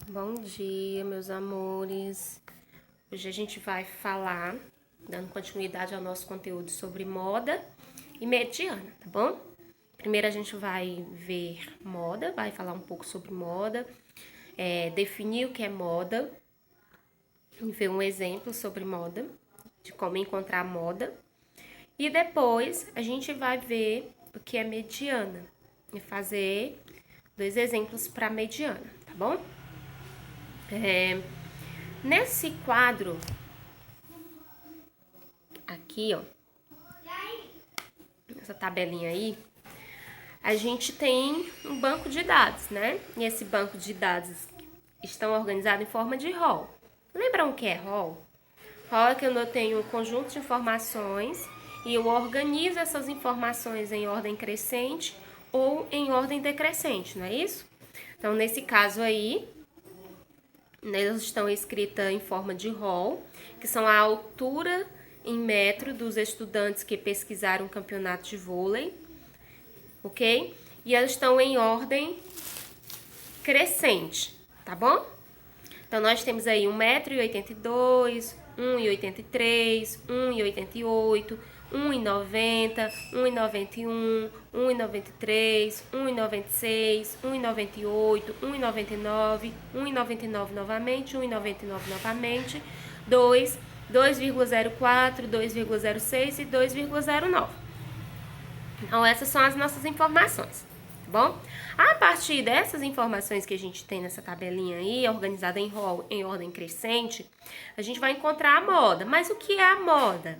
Bom dia, meus amores. Hoje a gente vai falar, dando continuidade ao nosso conteúdo sobre moda e mediana, tá bom? Primeiro a gente vai ver moda, vai falar um pouco sobre moda, definir o que é moda, ver um exemplo sobre moda, de como encontrar moda. E depois a gente vai ver o que é mediana e fazer 2 exemplos para mediana, tá bom? Nesse quadro aqui, ó, essa tabelinha aí, a gente tem um banco de dados, né? E esse banco de dados estão organizados em forma de rol. Lembram o que é rol? Rol é que eu tenho um conjunto de informações e eu organizo essas informações em ordem crescente ou em ordem decrescente, não é isso? Então, nesse caso aí, elas estão escritas em forma de rol, que são a altura em metro dos estudantes que pesquisaram o campeonato de vôlei, ok? E elas estão em ordem crescente, tá bom? Então, nós temos aí 1,82 m, 1,83 m, 1,88 m, 1,90 m, 1,91 m, 1,93 m, 1,96 m, 1,98 m, 1,99 m, 1,99 novamente, 1,99 novamente, 2, 2,04, 2,06 e 2,09. Então, essas são as nossas informações, tá bom? A partir dessas informações que a gente tem nessa tabelinha aí, organizada em rol em ordem crescente, a gente vai encontrar a moda. Mas o que é a moda?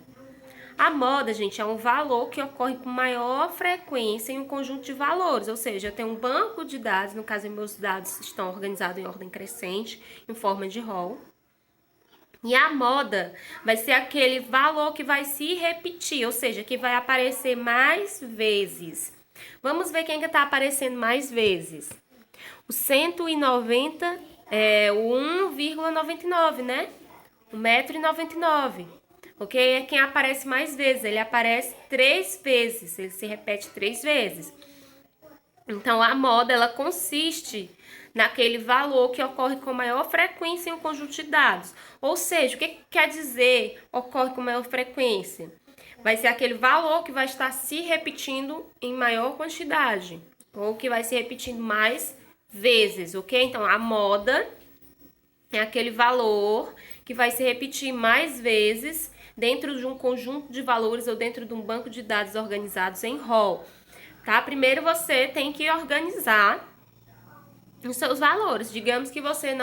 A moda, gente, é um valor que ocorre com maior frequência em um conjunto de valores, ou seja, eu tenho um banco de dados, no caso, meus dados estão organizados em ordem crescente, em forma de rol. E a moda vai ser aquele valor que vai se repetir, ou seja, que vai aparecer mais vezes. Vamos ver quem que tá aparecendo mais vezes. O 190 é o 1,99, né? 1,99 m. Ok? É quem aparece mais vezes. Ele aparece 3 vezes. Ele se repete 3 vezes. Então, a moda, ela consiste naquele valor que ocorre com maior frequência em um conjunto de dados. Ou seja, o que quer dizer ocorre com maior frequência? Vai ser aquele valor que vai estar se repetindo em maior quantidade, ou que vai se repetindo mais vezes, ok? Então, a moda é aquele valor que vai se repetir mais vezes dentro de um conjunto de valores ou dentro de um banco de dados organizados em rol. Tá? Primeiro você tem que organizar os seus valores. Digamos que você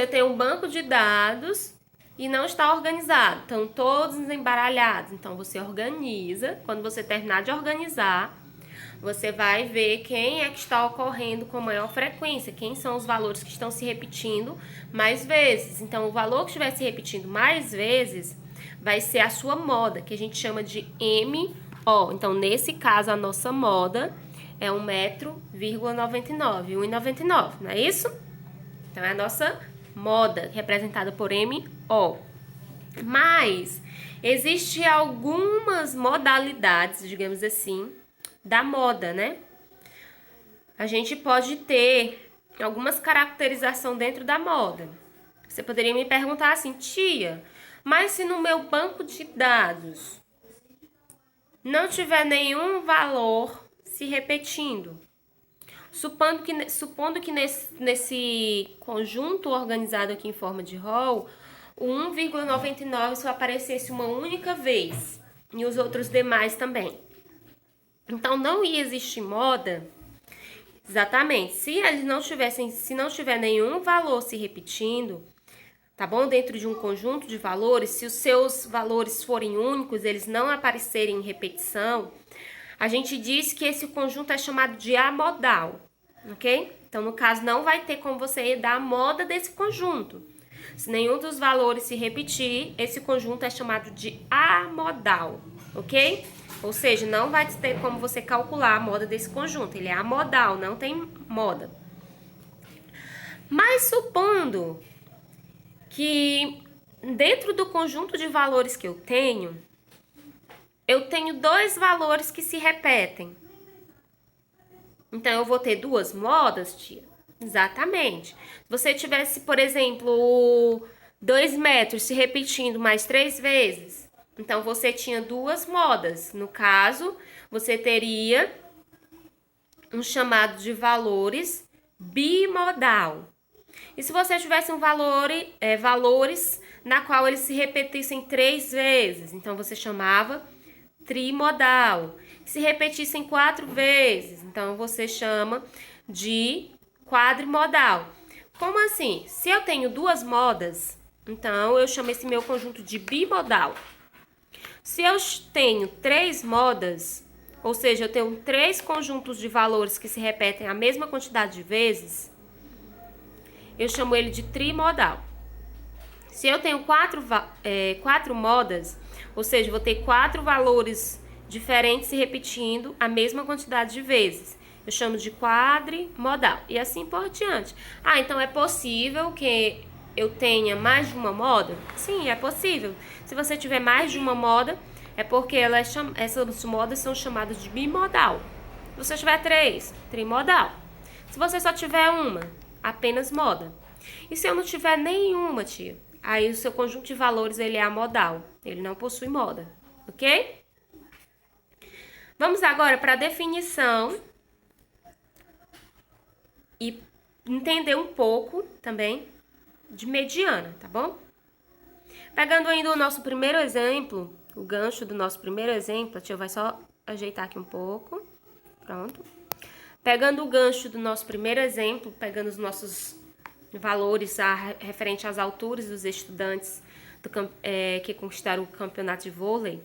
tem um banco de dados e não está organizado, estão todos embaralhados. Então você organiza. Quando você terminar de organizar, você vai ver quem é que está ocorrendo com maior frequência, quem são os valores que estão se repetindo mais vezes. Então, o valor que estiver se repetindo mais vezes vai ser a sua moda, que a gente chama de MO. Então, nesse caso, a nossa moda é 1,99 m, 1,99, não é isso? Então, é a nossa moda, representada por MO. Mas, existem algumas modalidades, digamos assim, da moda, né? A gente pode ter algumas caracterizações dentro da moda. Você poderia me perguntar assim, tia, mas se no meu banco de dados não tiver nenhum valor se repetindo, supondo que nesse conjunto organizado aqui em forma de rol, o 1,99 só aparecesse uma única vez e os outros demais também. Então, não ia existir moda, exatamente, se não tiver nenhum valor se repetindo, tá bom? Dentro de um conjunto de valores, se os seus valores forem únicos, eles não aparecerem em repetição, a gente diz que esse conjunto é chamado de amodal, ok? Então, no caso, não vai ter como você dar a moda desse conjunto. Se nenhum dos valores se repetir, esse conjunto é chamado de amodal, ok? Ou seja, não vai ter como você calcular a moda desse conjunto. Ele é amodal, não tem moda. Mas supondo que dentro do conjunto de valores que eu tenho 2 valores que se repetem. Então, eu vou ter 2 modas, tia? Exatamente. Se você tivesse, por exemplo, 2 metros se repetindo mais 3 vezes, então você tinha duas modas. No caso, você teria um chamado de valores bimodal. E se você tivesse valores na qual eles se repetissem 3 vezes, então você chamava trimodal. Se repetissem 4 vezes, então você chama de quadrimodal. Como assim? Se eu tenho duas modas, então eu chamo esse meu conjunto de bimodal. Se eu tenho 3 modas, ou seja, eu tenho 3 conjuntos de valores que se repetem a mesma quantidade de vezes, eu chamo ele de trimodal. Se eu tenho 4 modas, ou seja, vou ter 4 valores diferentes se repetindo a mesma quantidade de vezes, eu chamo de quadrimodal. E assim por diante. Ah, então é possível que eu tenha mais de uma moda? Sim, é possível. Se você tiver mais de uma moda, é porque essas modas são chamadas de bimodal. Se você tiver 3, trimodal. Se você só tiver uma, apenas moda. E se eu não tiver nenhuma, tia? Aí o seu conjunto de valores ele é amodal. Ele não possui moda, ok? Vamos agora para a definição e entender um pouco também de mediana, tá bom? Pegando ainda o nosso primeiro exemplo, o gancho do nosso primeiro exemplo, a tia vai só ajeitar aqui um pouco. Pronto. Pegando o gancho do nosso primeiro exemplo, pegando os nossos valores referente às alturas dos estudantes que conquistaram o campeonato de vôlei,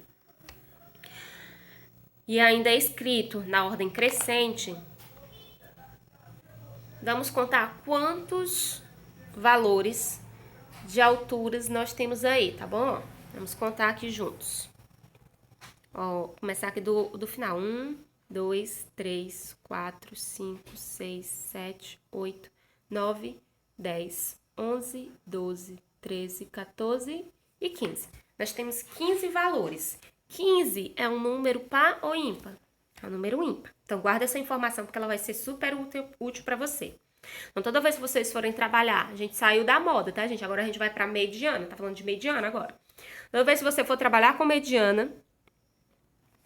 e ainda é escrito na ordem crescente, vamos contar quantos valores de alturas nós temos aí, tá bom? Vamos contar aqui juntos. Ó, começar aqui do final. 1, 2, 3, 4, 5, 6, 7, 8, 9, 10, 11, 12, 13, 14 e 15. Nós temos 15 valores. 15 é um número par ou ímpar? É um número ímpar. Então, guarda essa informação porque ela vai ser super útil para você. Então, toda vez que vocês forem trabalhar, a gente saiu da moda, tá, gente? Agora a gente vai para mediana. Tá falando de mediana agora. Toda vez que você for trabalhar com mediana,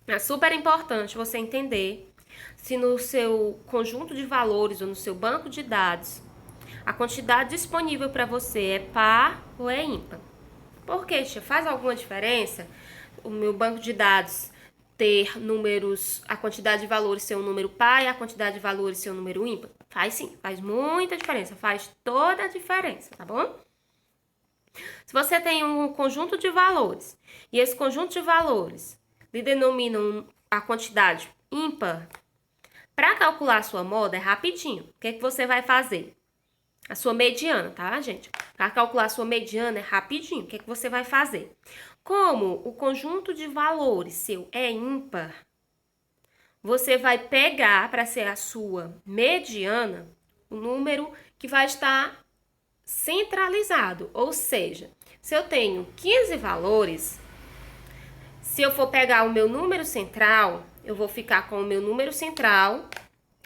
é super importante você entender se no seu conjunto de valores ou no seu banco de dados a quantidade disponível para você é par ou é ímpar. Por quê, tia? Faz alguma diferença o meu banco de dados ter números, a quantidade de valores ser um número par e a quantidade de valores ser um número ímpar? Faz sim, faz muita diferença, faz toda a diferença, tá bom? Se você tem um conjunto de valores e esse conjunto de valores lhe denominam a quantidade ímpar, para calcular a sua moda é rapidinho. O que é que você vai fazer? A sua mediana, tá, gente? Para calcular a sua mediana é rapidinho. O que é que você vai fazer? Como o conjunto de valores seu é ímpar, você vai pegar para ser a sua mediana o número que vai estar centralizado. Ou seja, se eu tenho 15 valores, se eu for pegar o meu número central, eu vou ficar com o meu número central.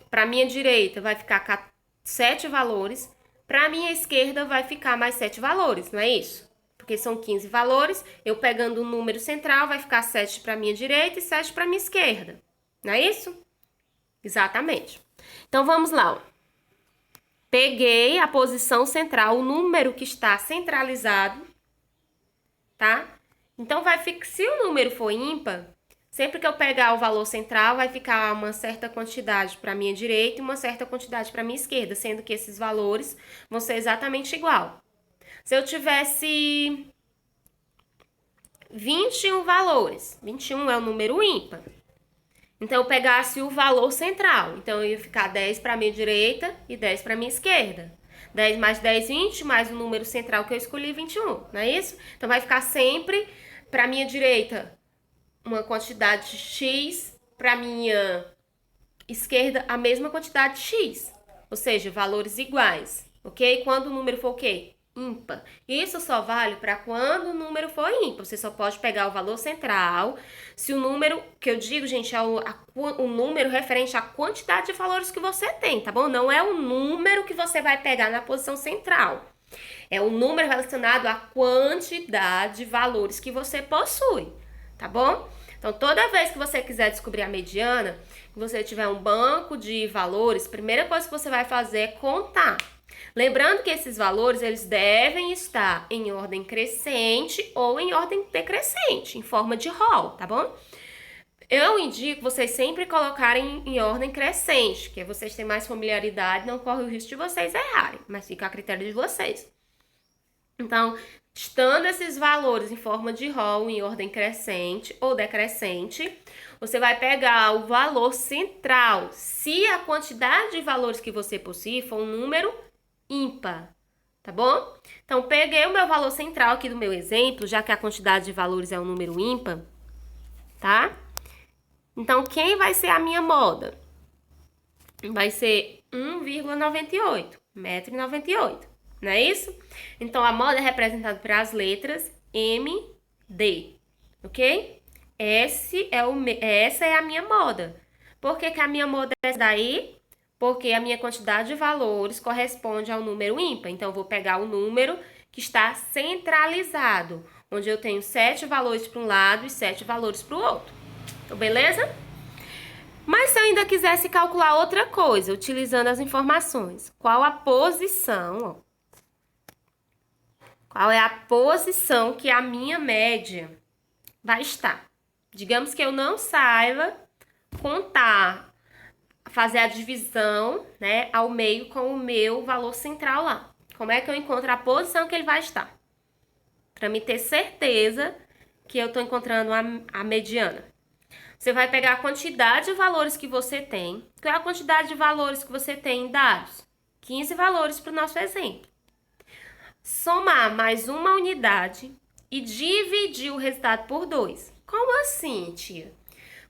Para minha direita vai ficar 7 valores. Para a minha esquerda vai ficar mais 7 valores, não é isso? Porque são 15 valores, eu pegando o número central vai ficar 7 para a minha direita e 7 para a minha esquerda. Não é isso? Exatamente. Então, vamos lá. Ó. Peguei a posição central, o número que está centralizado, tá? Então, se o número for ímpar, sempre que eu pegar o valor central, vai ficar uma certa quantidade para a minha direita e uma certa quantidade para a minha esquerda, sendo que esses valores vão ser exatamente igual. Se eu tivesse 21 valores, 21 é um número ímpar. Então, eu pegasse o valor central. Então, eu ia ficar 10 para a minha direita e 10 para a minha esquerda. 10 mais 10, 20, mais o número central que eu escolhi, 21, não é isso? Então, vai ficar sempre para a minha direita uma quantidade X, para minha esquerda a mesma quantidade X. Ou seja, valores iguais, ok? Quando o número for o quê? ímpar. Isso só vale para quando o número for ímpar. Você só pode pegar o valor central se o número, que eu digo, gente, é o número referente à quantidade de valores que você tem, tá bom? Não é o número que você vai pegar na posição central. É o número relacionado à quantidade de valores que você possui, tá bom? Então, toda vez que você quiser descobrir a mediana, que você tiver um banco de valores, a primeira coisa que você vai fazer é contar. Lembrando que esses valores, eles devem estar em ordem crescente ou em ordem decrescente, em forma de rol, tá bom? Eu indico vocês sempre colocarem em ordem crescente, que vocês têm mais familiaridade, não corre o risco de vocês errarem, mas fica a critério de vocês. Então, estando esses valores em forma de rol em ordem crescente ou decrescente, você vai pegar o valor central, se a quantidade de valores que você possui for um número ímpar, tá bom? Então, peguei o meu valor central aqui do meu exemplo, já que a quantidade de valores é um número ímpar, tá? Então, quem vai ser a minha moda? Vai ser 1,98, 1,98 m, não é isso? Então, a moda é representada pelas letras M, D, ok? Essa é a minha moda. Por que a minha moda é essa daí? Porque a minha quantidade de valores corresponde ao número ímpar. Então, eu vou pegar o número que está centralizado, onde eu tenho 7 valores para um lado e 7 valores para o outro. Então, beleza? Mas se eu ainda quisesse calcular outra coisa, utilizando as informações, qual a posição, qual é a posição que a minha média vai estar? Digamos que eu não saiba contar, fazer a divisão, né, ao meio com o meu valor central lá. Como é que eu encontro a posição que ele vai estar? Para me ter certeza que eu estou encontrando a mediana. Você vai pegar a quantidade de valores que você tem. Qual é a quantidade de valores que você tem em dados? 15 valores para o nosso exemplo. Somar mais uma unidade e dividir o resultado por 2. Como assim, tia?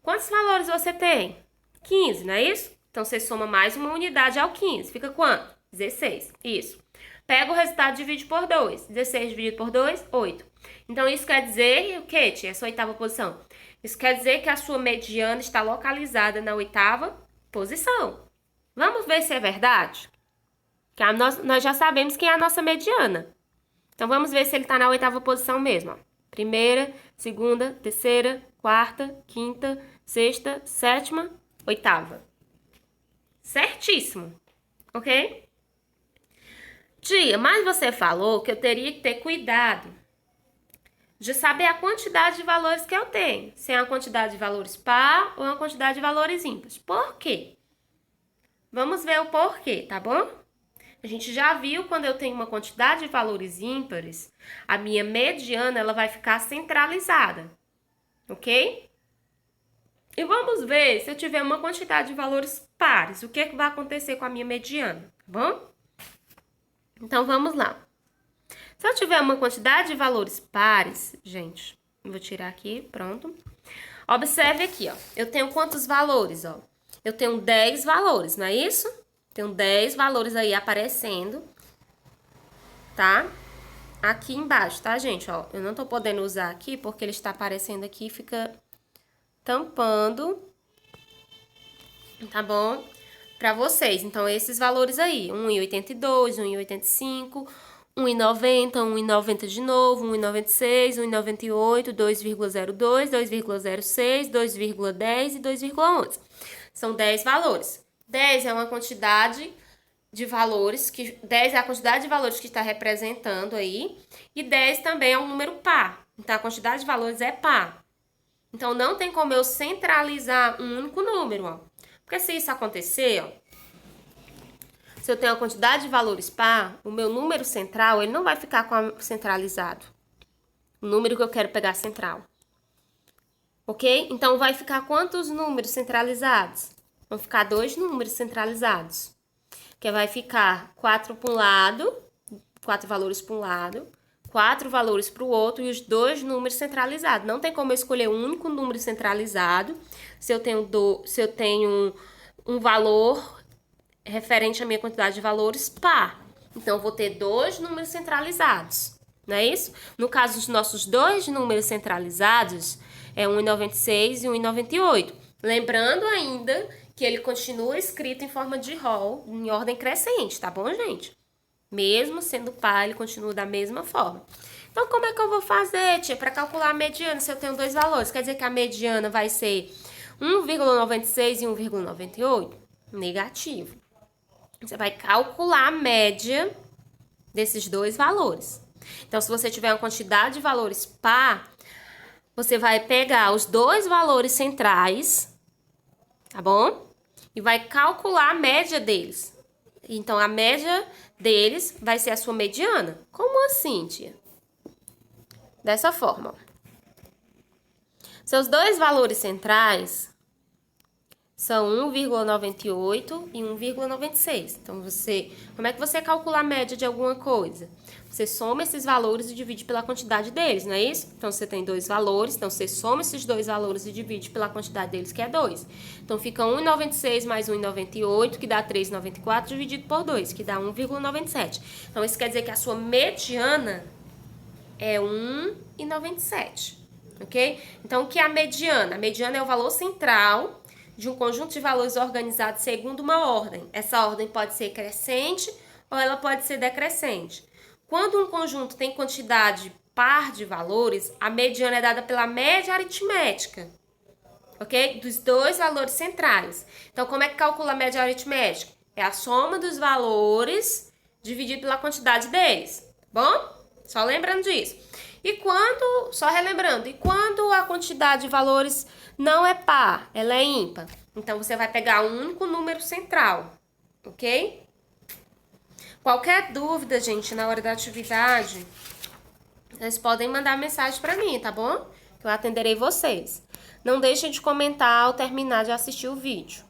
Quantos valores você tem? 15, não é isso? Então, você soma mais uma unidade ao 15. Fica quanto? 16. Isso. Pega o resultado e divide por 2. 16 dividido por 2, 8. Então, isso quer dizer o quê, tia? Essa oitava posição. Isso quer dizer que a sua mediana está localizada na oitava posição. Vamos ver se é verdade? Que nós já sabemos quem é a nossa mediana. Então, vamos ver se ele está na oitava posição mesmo. Ó. Primeira, segunda, terceira, quarta, quinta, sexta, sétima, oitava. Certíssimo, ok? Tia, mas você falou que eu teria que ter cuidado de saber a quantidade de valores que eu tenho. Se é uma quantidade de valores par ou uma quantidade de valores ímpares. Por quê? Vamos ver o porquê, tá bom? A gente já viu quando eu tenho uma quantidade de valores ímpares, a minha mediana ela vai ficar centralizada, ok? E vamos ver se eu tiver uma quantidade de valores pares, o que vai acontecer com a minha mediana, tá bom? Então, vamos lá. Se eu tiver uma quantidade de valores pares, gente, vou tirar aqui, pronto. Observe aqui, ó. Eu tenho quantos valores, ó? Eu tenho 10 valores, não é isso? Tenho 10 valores aí aparecendo, tá? Aqui embaixo, tá, gente? Ó, eu não tô podendo usar aqui porque ele está aparecendo aqui e fica tampando, tá bom? Pra vocês. Então, esses valores aí, 1,82, 1,85, 1,90, 1,90 de novo, 1,96, 1,98, 2,02, 2,06, 2,10 e 2,11. São 10 valores. 10 é uma quantidade de valores, 10 é a quantidade de valores que está representando aí, e 10 também é um número par. Então, a quantidade de valores é par. Então, não tem como eu centralizar um único número, ó. Porque se isso acontecer, ó, se eu tenho uma quantidade de valores par, o meu número central, ele não vai ficar centralizado. O número que eu quero pegar central. Ok? Então, vai ficar quantos números centralizados? Vão ficar 2 números centralizados. Que vai ficar 4 para um lado, 4 valores para um lado, 4 valores para o outro e os 2 números centralizados. Não tem como eu escolher um único número centralizado se eu tenho um valor referente à minha quantidade de valores par. Então, eu vou ter dois números centralizados, não é isso? No caso, os nossos dois números centralizados é 1,96 e 1,98. Lembrando ainda que ele continua escrito em forma de rol, em ordem crescente, tá bom, gente? Mesmo sendo par, ele continua da mesma forma. Então, como é que eu vou fazer, tia, para calcular a mediana se eu tenho dois valores? Quer dizer que a mediana vai ser 1,96 e 1,98? Negativo. Você vai calcular a média desses dois valores. Então, se você tiver uma quantidade de valores par, você vai pegar os dois valores centrais, tá bom? E vai calcular a média deles. Então, a média deles vai ser a sua mediana. Como assim, tia? Dessa forma, ó. Seus dois valores centrais são 1,98 e 1,96. Então, como é que você calcula a média de alguma coisa? Você soma esses valores e divide pela quantidade deles, não é isso? Então, você tem dois valores, então você soma esses dois valores e divide pela quantidade deles, que é 2. Então, fica 1,96 mais 1,98, que dá 3,94, dividido por 2, que dá 1,97. Então, isso quer dizer que a sua mediana é 1,97, ok? Então, o que é a mediana? A mediana é o valor central de um conjunto de valores organizados segundo uma ordem. Essa ordem pode ser crescente ou ela pode ser decrescente. Quando um conjunto tem quantidade par de valores, a mediana é dada pela média aritmética, ok? Dos dois valores centrais. Então, como é que calcula a média aritmética? É a soma dos valores dividido pela quantidade deles, tá bom? Só lembrando disso. Só relembrando, e quando a quantidade de valores não é par, ela é ímpar, então você vai pegar um único número central, ok? Qualquer dúvida, gente, na hora da atividade, vocês podem mandar mensagem para mim, tá bom? Que eu atenderei vocês. Não deixem de comentar ao terminar de assistir o vídeo.